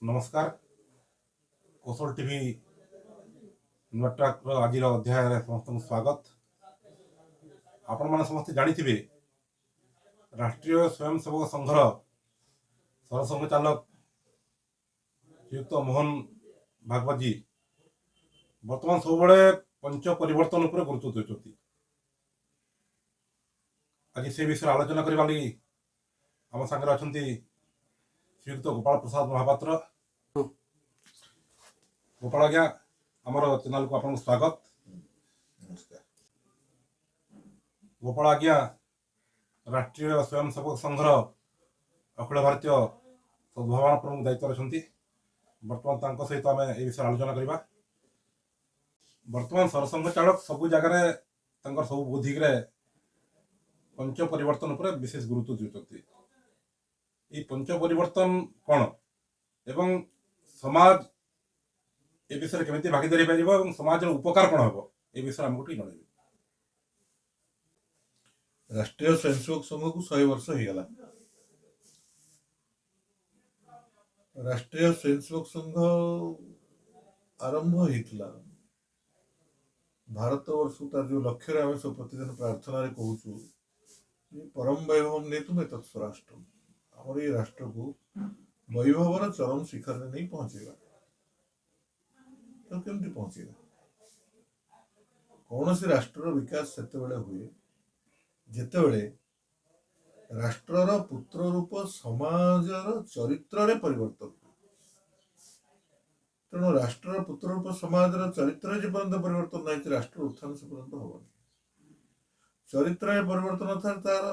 नमस्कार। कौशल टीवी नुआट्राक आज अध्याय समस्त स्वागत। आपण मैंने समस्त जानी राष्ट्रीय स्वयंसेवक संघर सरसंघचालक श्रीयुक्त मोहन भागवत जी बर्तमान सब पंच परिवर्तन पर गुरुत्व देते। आज से विषय आलोचना करने लगी आम सागर अच्छा श्रीयुक्त गोपाल प्रसाद महापात्र। गोपाल आज्ञा आमर चैनल को आपको स्वागत। नमस्कार। गोपाल आज्ञा राष्ट्रीय स्वयंसेवक संघर अखिल भारतीय सद्भावना प्रमुख दायित्व अच्छा। बर्तमान सहित आम ए विषय आलोचना करवा। बर्तमान सरसंघ चालक सबु जगार सब बुद्धि पंच परिवर्तन पर विशेष गुरुत्व देते। ये पंच परिवर्तन कौन एवं समाज ए विषय केमी भागीदारी पार समाज उपकार कौन हम ए विषय आमको जन। राष्ट्रीय स्वयंसेवक संघ को 100 वर्ष हो गला। राष्ट्रीय स्वयंसेवक संघ आरंभ होता भारत वर्ष तार जो लक्ष्य आम सब प्रतिदिन प्रार्थना कहूँ परम वैभव ने तुम तत्स्वराष्ट्र आमर ये राष्ट्र को वैभवर चरम शिखर में नहीं पहुंचेगा। तो केमती पहुंचेगा? कौन सी राष्ट्र विकास से हुए जेतेबेले राष्ट्रर पुत्र रूप समाजर चरित्र परिवर्तन। तेणु राष्ट्र पुत्र रूप समाजर चरित्र जेपर्यंत परिवर्तन नहीं राष्ट्र उत्थान से पर्यंत हम चरित्र परिवर्तन अर्थात तार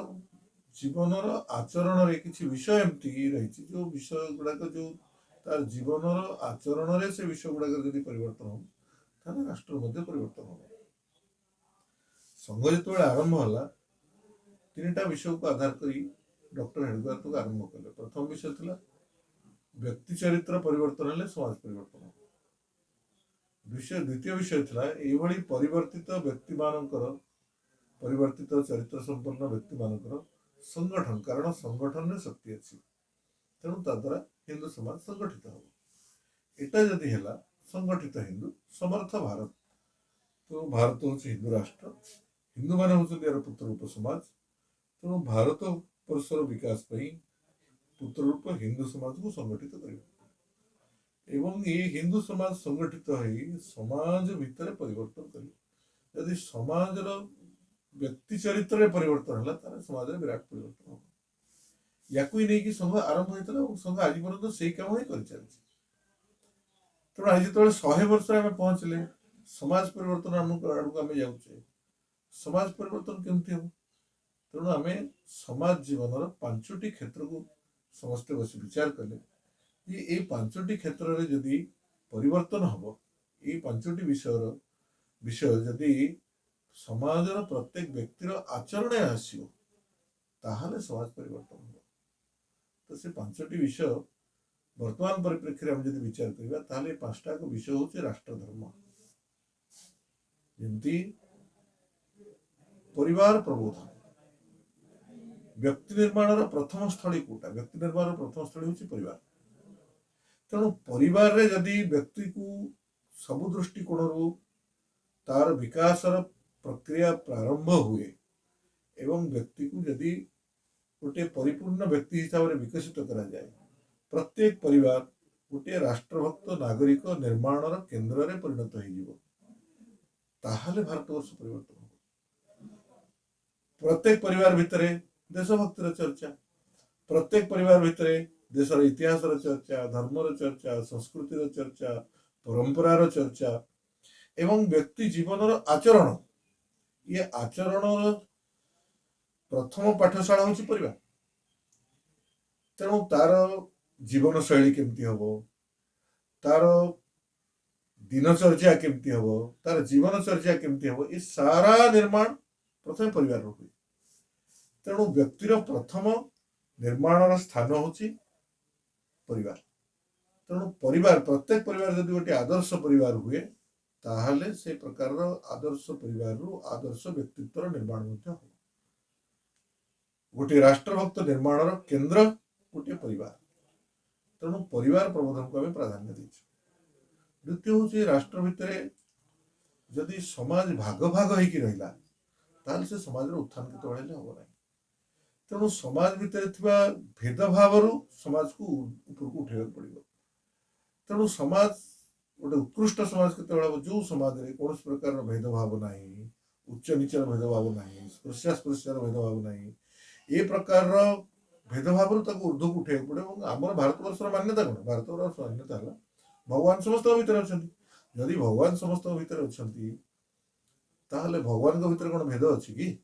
जीवनर आचरण किसी विषय एमती रही जो विषय गुड़ाक जो तार जीवनर आचरण से विषय गुड़ाक जब परिवर्तन हो ताहले राष्ट्र मध्य परिवर्तन हो। संघ जो आरंभ है 3टा विषय को आधार कर डॉक्टर हेडगेवार को आरंभ कले। प्रथम विषय था व्यक्ति चरित्र परिवर्तन है समाज परिवर्तन। द्वितीय विषय था यही परिवर्तित व्यक्ति मानकर परिवर्तित चरित्र संपन्न व्यक्ति मानकर संगठन, कारण संगठन में शक्ति अच्छी तेणु द्वारा हिंदू समाज संगठित हो। एटा जदि है संगठित हिंदू समर्थ भारत। तो भारत हूँ हिंदू राष्ट्र, हिंदू मान हूँ यार पुत्र रूप समाज। तेणु भारत वर्षर विकास पुत्र रूप हिंदू समाज को संगठित कर ये हिंदू समाज संगठित हो समाज भितर परिवर्तन कर। यदि समाज व्यक्ति चरित्र परिवर्तन है समाज में विराट परिवर्तन हो। या नहीं संघ आरंभ होता संघ आज पर्यटन से कम ही कर चलती। तेणु आज जो 100 वर्ष आम पहुंचले समाज परिवर्तन आड़क आम जाऊे समाज परिवर्तन केमती हम। तेणु आम समाज जीवन 5टी क्षेत्र को समस्ते बस विचार कले ये 5टी क्षेत्र में जदि परिवर्तन हम ये 5टी विषय जदि समाजर प्रत्येक व्यक्तिर आचरण आसो ताहले समाज परिवर्तन हो। तो से 5टी विषय वर्तमान परिप्रेक्षी में जब विचार करवा ताहले 5टा विषय हूँ राष्ट्रधर्म। जमती परिवार प्रबोधन व्यक्ति निर्माण प्रथम स्थली कोटा व्यक्ति निर्माण प्रथम स्थली हूँ परिवार। तेणु परिवार रे जदि व्यक्ति को सबु दृष्टिकोण तार विकास प्रक्रिया प्रारंभ हुए एवं व्यक्ति को यदि गोटे परिपूर्ण व्यक्ति हिसाब से विकसित करा जाए प्रत्येक परिवार गोटे राष्ट्रभक्त नागरिक निर्माण केन्द्र में परिणत हो भारतवर्ष परिवर्तन हो। प्रत्येक परिवार भितर देशभक्तिर चर्चा, प्रत्येक परिवार भितर देशर इतिहास चर्चा, धर्मर चर्चा, संस्कृतिर चर्चा, परंपरार चर्चा एवं व्यक्ति जीवन आचरण ये आचरण प्रथम पाठशाला हूँ परिवार। तेणु तार जीवन शैली केमती हम, तार दिनचर्या केमती हम, तार जीवन चर्या केमती हम ये सारा निर्माण प्रथम परिवार हुए। तेणु व्यक्तिर प्रथम निर्माण स्थान हूँ परिवार। तेणु परिवार प्रत्येक परिवार जब गोटे आदर्श परिवार हुए ताहले से प्रकार आदर्श परिवार आदर्श व्यक्तित्व निर्माण हो। गोटे राष्ट्रभक्त निर्माण केन्द्र गोटे परिवार। तेणु परिवार प्रबोधन को आम प्राधान्य देछु। द्वितीय हूँ राष्ट्र भितर जदि समाज भाग भाग होइकी रहिला ताहले से समाज उत्थान केतबेले हम ना। तेणु समाज भितर थिबा भेदभाव समाज को ऊपर को उठेबाक पड़िबो। तेणु समाज गोटे उत्कृष्ट समाज केतबेले हम जो समाज रे कौन प्रकार भेदभाव नाही, उच्च नीचर भेदभाव नाही, स्पृश्या स्पृश्यार भेदभाव नाही, ए प्रकार भेदभाव ऊर्ध्व को उठेबाक पड़े। आमर भारतवर्षर मान्यता कौन? भारतवर्ष मान्यता है भगवान समस्त भितर अच्छा। जदि भगवान समस्त भितर अच्छा ताहले भगवान भितर कौन भेद अच्छी कि?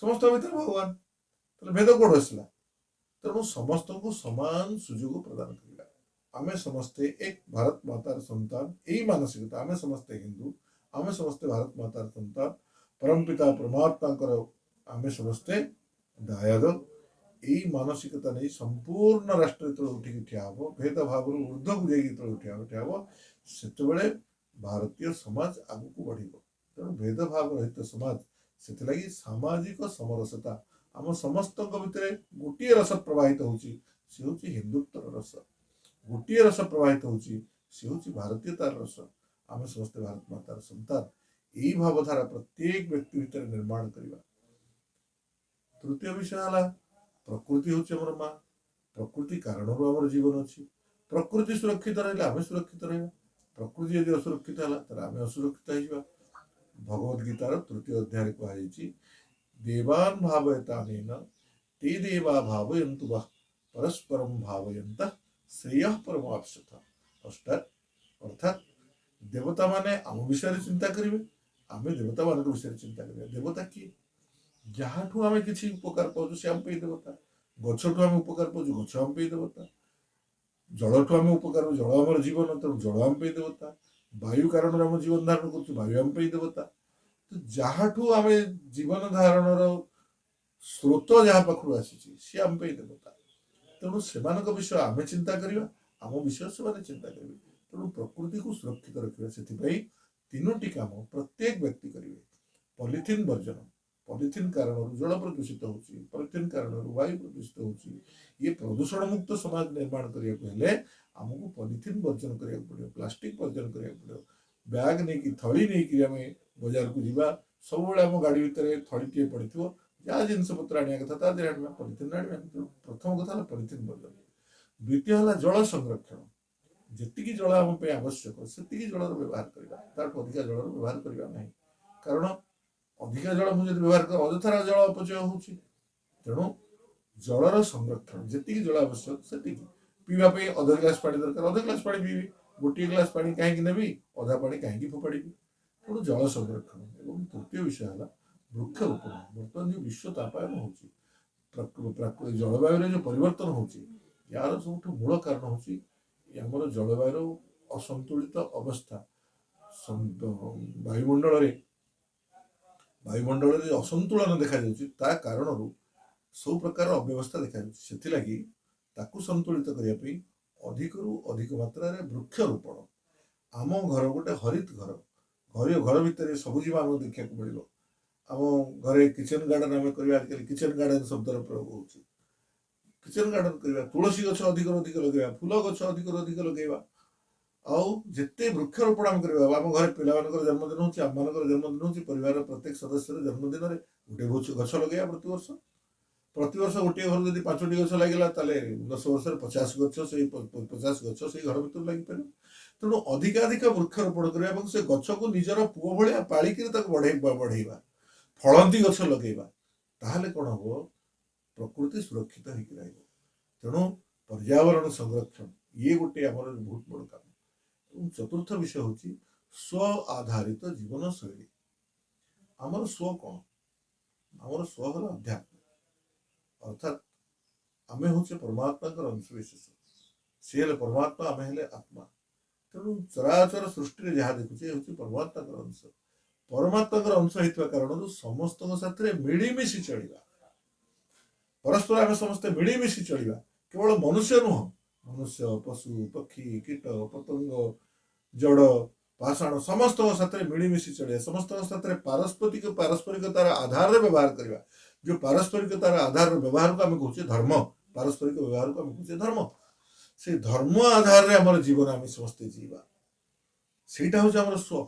समस्त भितर भगवान तो भेद कौन आसला? तेणु समस्त को समान सुजोग प्रदान करा। आमे समस्ते एक भारत मातार संतान, यही मानसिकता। आमे समस्ते हिंदू, आमे समस्ते भारत मातार संतान, परमपिता परमात्मा आमे समस्ते दायाद। यही मानसिकता नहीं संपूर्ण राष्ट्र जो उठिकी ठिया हम, भेदभाव ऊर्ध्व को जाइए ठिया हम, से भारतीय समाज आगू को बढ़। तेणु भेदभाव रहित समाज से सामाजिक समरसता आम समस्त भितर गोटे रस प्रवाहित होची, से हूँ हिंदुत्वर रस। गोटे रस प्रवाहित होची, से हूँ भारतीयतार रस। आम समस्त भारत मातार संतान, यही भावधारा प्रत्येक व्यक्ति भितर निर्माण करवा। तृतीय विषय है प्रकृति हूँ आम माँ। प्रकृति कारण आम जीवन अच्छी। प्रकृति सुरक्षित रहा आम सुरक्षित रहा। प्रकृति यदि असुरक्षित है तो आम असुरक्षित हो। भगवद गीतार तृतीय अध्याय कहुई देवान् भावयतानेन ते देवा भावयन्तु वः परस्परं भावयन्त श्रेय परमाप्स्यथ। अर्थात देवता माने आम विषय चिंता करेंगे, आम देवता मान विषय चिंता करें। देवता किए? जहाँठू आम किसी उपकार पाचु से आम देवता। गछठू आम उपकार पाचु गछ आम देवता। जलठू आम उपकार जल आम जीवन, तेणु जल आम देवता। वायु कारण आम जीवन धारण कर वायु आम देवता। तो जहाँठू आम जीवन धारण स्रोत जहाँ पाखु आसी सी आम देवता। तेणु से विषय आम चिंता करवा, आम विषय से चिंता करेंगे। तेणु प्रकृति को सुरक्षित रखा से तीनोटी काम प्रत्येक व्यक्ति करेंगे। पॉलिथिन वर्जन, पॉलिथिन कारण जल प्रदूषित हो, पॉलिथिन कारण वायु प्रदूषित हो। ये प्रदूषण मुक्त समाज निर्माण करने आमको पॉलिथिन वर्जन करा पड़ो, प्लास्टिक वर्जन करा पड़ो। बैग नहीं थली नहीं आम बजार को जीवा, सब आम गाड़ी भितर थलीटे पड़ी जहाँ जिनस पत्र आने कथा पॉलिथिन आने। प्रथम कथा पॉलिथिन वर्जन। द्वितीय है जल संरक्षण। जी जल आम आवश्यक से जल व्यवहार करवा, अधिका जल व्यवहार करवा ना। कारण अधिका जल मुझे व्यवहार कर अजथार जल अपचय हो। तेणु जलर संरक्षण जी जल आवश्यक से पीवाई अध ग्लास पानी दरकार, अध ग्लास पानी पीबी। गोटे ग्लास पानी कहीं नेबी, अधा पानी कहीं फोपाड़ी। तेणु जल संरक्षण। और तृतीय विषय है वृक्षरोपण। बर्तमान जो विश्व तापायन हो, जलवायु जो परिवर्तन हो, यार सब मूल कारण होमर जलवायु असंतुलित अवस्था। वायुमंडल असंतुलन देखा कारण सब प्रकार अव्यवस्था देखा से संतुलित करने अधिक रु अधिक मात्रा वृक्षरोपण। आम घर गोटे हरित घर, घर भितर सबुज आम देखा मिलो। आम घरे किचन गार्डन आम कर आजकल किचन गार्डन शब्दर प्रयोग हो। किचन गार्डन करवा, तुलसी गछ अधिक अधिक लगे, फूल गछ अधिक अधिक लगे, आते वृक्षरोपण आम करवा। आम घर पिला जन्मदिन हो, आम मान जन्मदिन हो, परिवार प्रत्येक सदस्य जन्मदिन में गोटे गछ लगे प्रति वर्ष गोटे घर जब 5टी गछ लगे 10 वर्ष 50 गछ से 50 गछ से घर भर लगिपर। तेणु अधिकाधिक वृक्षरोपण करवा, से गछ को निजर पुओ भाया पालिक बढ़ेवा, फलंती गछ लगेगा, ताहले कौन हम प्रकृति सुरक्षित हो। तेणु पर्यावरण संरक्षण ये गोटे आम बहुत बड़ काम। चतुर्थ विषय हूँ स्व आधारित जीवन शैली। आमर स्व कौन? आमर स्व हल अध्यात्म। अर्थात आमे हूँ परमात्मा अंशविशेष, सी हेले परमात्मा, आमे हेले आत्मा। तेणु चराचर सृष्टि जहाँ देखुचे हूँ परमात्मा अंश। परमात्मा अंश होता कारण समस्त साथ मिलीमिशि चलवा, परस्पर आम समस्ते मिलीमिशि चलवा। केवल मनुष्य नुह, मनुष्य पशु पक्षी कीट पतंग जड़ पाषाण समस्त साथ मिलीमिशि चलिए। समस्त साथ पारस्परिकतार आधार व्यवहार करवा। जो पारस्परिकतार आधार व्यवहार को आम कहूँ धर्म, पारस्परिक व्यवहार को आम कहे धर्म से धर्म आधार रे हमर जीवन आम समस्ते जीवा सेटा हूँ आमर स्व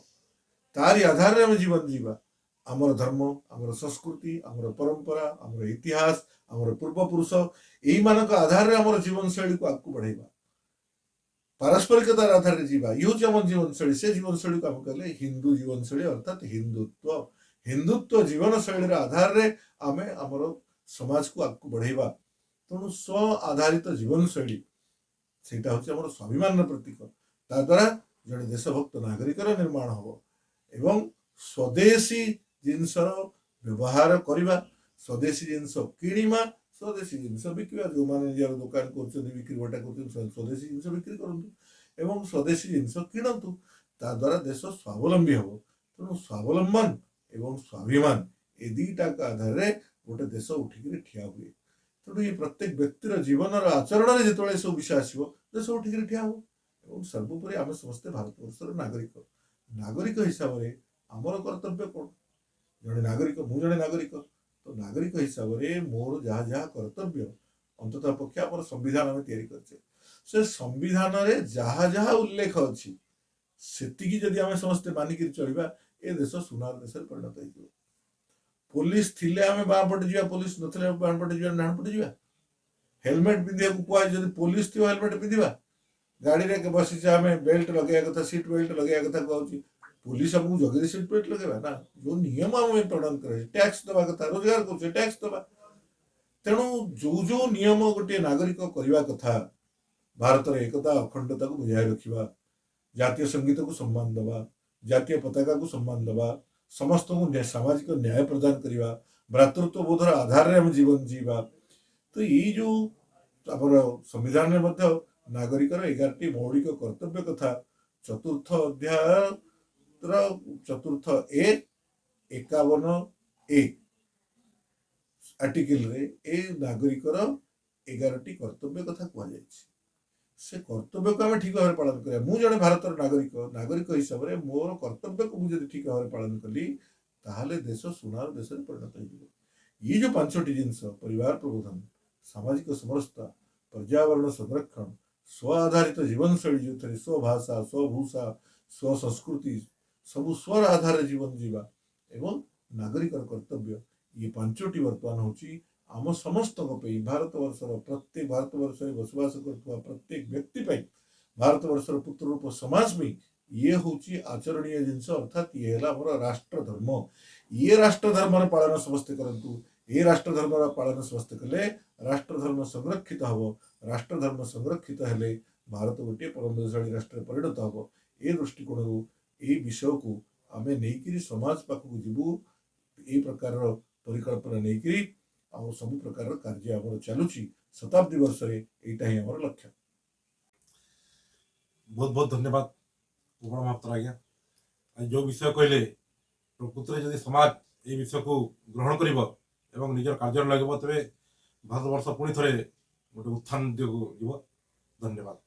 तारी आधार रे आम जीवन जीवा आमर धर्म आमर संस्कृति आमर परंपरा आमर इतिहास आमर पूर्वपुरुष यही मानक आधार रे आमर जीवन शैली को आगू बढ़ेबा पारस्परिकतार आधार रे जीवा ये हूँ आम जीवन शैली से जीवन शैली को आम कहले हिंदू जीवन शैली अर्थात हिंदुत्व हिंदुत्व जीवन शैली आधार रे आमे आमर समाज को आगू बढ़ेबा तेणु स्व आधारित जीवन शैली सेटा हूँ आमर स्वाभिमान प्रतीक ता द्वारा जड़े देशभक्त नागरिक निर्माण हम एवं स्वदेशी जिनसर व्यवहार करवा स्वदेशी जिनस किणवा स्वदेशी जिनस बिकवा जो मैंने निजर दुकान कर बिक्री बटा कर स्वदेशी जिनस बिक्री करतु एवं स्वदेशी जिनस किणतु ता द्वारा देश स्वावलंबी हम तेणु स्वावलंबन एवं स्वाभिमान ए दुईटा आधार में गोटे देश उठिक ठिया हुए तेणु ये प्रत्येक व्यक्तिर जीवन आचरण में जो सब विषय आसो देश उठिक ठिया हो और सर्वोपरि आम समस्ते भारतवर्षर नागरिक नागरिक हिसाब से आमर कर्तव्य कौन जड़े नागरिक मु जड़े नागरिक तो नागरिक हिसाब से मोर जहाँ जहाँ कर्तव्य अंततः पक्षे आम संविधान आम से संविधान रे जहाँ जहाँ उल्लेख अच्छी सेतिकी जदि आम समस्ते मानिक चलवा ए देश सुनार देश परिणत हो पुलिस थिले आम बाँ पटे जा पुलिस नथिले बाँ पटे जा डाण पटे जा हेलमेट पिंधा कहुए जब पुलिस थी हेलमेट पिंधा गाड़ी रे बसी आम बेल्ट लगे कथा सीट बेल्ट लगे कथा कहूँ पुलिस आमको जगह सीट बेल्ट लगे ना जो नियम आम पालन कर टैक्स दवा कथा रोजगार कर टैक्स दवा तेणु जो जो नियम गोटे नागरिक करने कथा भारत एकता अखंडता को बजाय रखा जातीय संगीत को सम्मान दवा जातीय पताका को सम्मान दवा समस्त को सामाजिक न्याय प्रदान करवा भ्रातृत्व बोधर आधार में जीवन जीवा तो ये जो आम संविधान में नागरिकर 11टी मौलिक कर्तव्य कथा चतुर्थ अध्याय चतुर्थ ए 51 आर्टिकल रे ए नागरिकर 11टी कर्तव्य कथा कहुई से कर्तव्य को आम ठीक भाव पालन करा मु जड़े भारत नागरिक हिसाब से मोर कर्तव्य को मुझे ठीक भाव पालन कली ताहले देश सुनार देश परिणत हो ये जो 5टी जिनस परिवार प्रबोधन सामाजिक समरसता पर्यावरण संरक्षण स्व आधारित जीवन शैली जो थे स्वभाषा स्वभूषा स्व संस्कृति सब स्वर आधार जीवन जीवा एवं नागरिक कर्तव्य ये 5टी बर्तमान होची आम समस्त भारत वर्षर प्रत्येक भारत वर्ष में बसवास कर प्रत्येक व्यक्ति भारत वर्षर पुत्र रूप समाज में ये हूँ आचरणीय जिनस अर्थात ये राष्ट्र धर्म ये राष्ट्र धर्म पालन समस्ते करंतु ये राष्ट्र धर्म पालन समस्ते कले राष्ट्र धर्म संरक्षित हम राष्ट्र धर्म संरक्षित हेले भारत गोटे परमशाली राष्ट्र परिणत हम ए दृष्टिकोण ये विषय को आम नहीं समाज पाखक जीवु ये प्रकार परिकल्पना नहीं आ सब प्रकार कार्य आम चलुची शताब्दी वर्ष यहाँ ही आम लक्ष्य। बहुत बहुत धन्यवाद उपमा महापात्र आज्ञा जो विषय कहले प्रकृत जदि समाज ये विषय को ग्रहण कर निजर कार्य लगे तेरे भारत वर्ष पुणी थे गोटे उत्थान दिगक जीव। धन्यवाद।